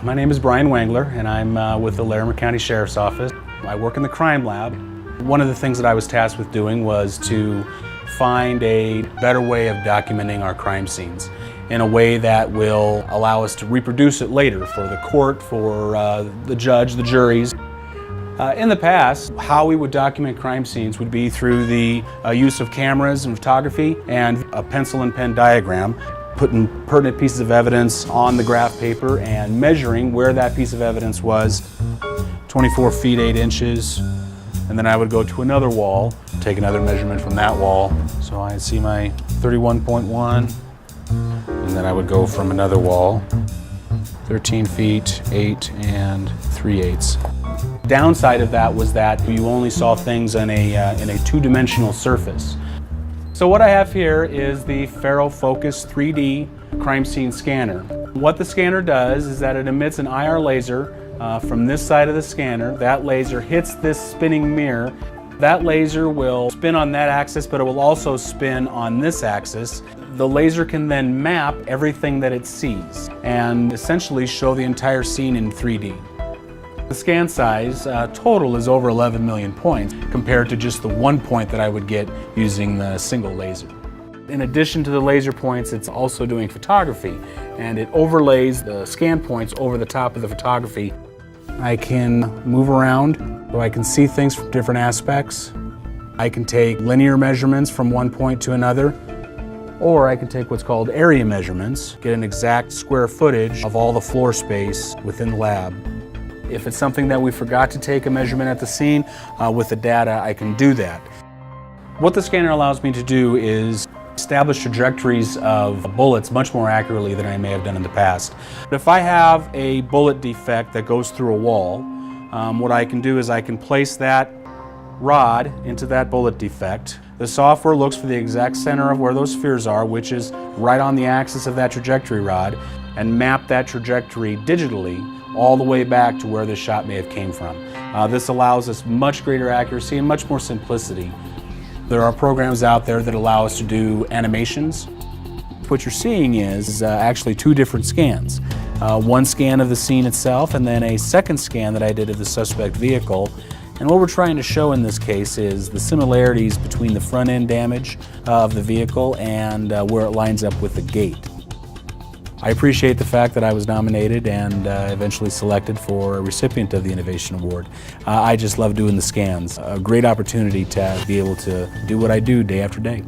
My name is Brian Wangler, and I'm with the Larimer County Sheriff's Office. I work in the crime lab. One of the things that I was tasked with doing was to find a better way of documenting our crime scenes in a way that will allow us to reproduce it later for the court, for the judge, the juries. In the past, how we would document crime scenes would be through the use of cameras and photography and a pencil and pen diagram, putting pertinent pieces of evidence on the graph paper and measuring where that piece of evidence was, 24 feet 8 inches, and then I would go to another wall, take another measurement from that wall. So I see my 31.1, and then I would go from another wall, 13 feet 8 and 3/8. Downside of that was that you only saw things in a two-dimensional surface. So what I have here is the FARO Focus 3D crime scene scanner. What the scanner does is that it emits an IR laser from this side of the scanner. That laser hits this spinning mirror. That laser will spin on that axis, but it will also spin on this axis. The laser can then map everything that it sees and essentially show the entire scene in 3D. The scan size total is over 11 million points compared to just the 1 point that I would get using the single laser. In addition to the laser points, it's also doing photography, and it overlays the scan points over the top of the photography. I can move around so I can see things from different aspects. I can take linear measurements from one point to another, or I can take what's called area measurements, get an exact square footage of all the floor space within the lab. If it's something that we forgot to take a measurement at the scene, with the data, I can do that. What the scanner allows me to do is establish trajectories of bullets much more accurately than I may have done in the past. But if I have a bullet defect that goes through a wall, what I can do is I can place that rod into that bullet defect. The software looks for the exact center of where those spheres are, which is right on the axis of that trajectory rod, and map that trajectory digitally all the way back to where the shot may have came from. This allows us much greater accuracy and much more simplicity. There are programs out there that allow us to do animations. What you're seeing is actually two different scans. One scan of the scene itself and then a second scan that I did of the suspect vehicle. And what we're trying to show in this case is the similarities between the front end damage of the vehicle and where it lines up with the gate. I appreciate the fact that I was nominated and eventually selected for a recipient of the Innovation Award. I just love doing the scans. A great opportunity to be able to do what I do day after day.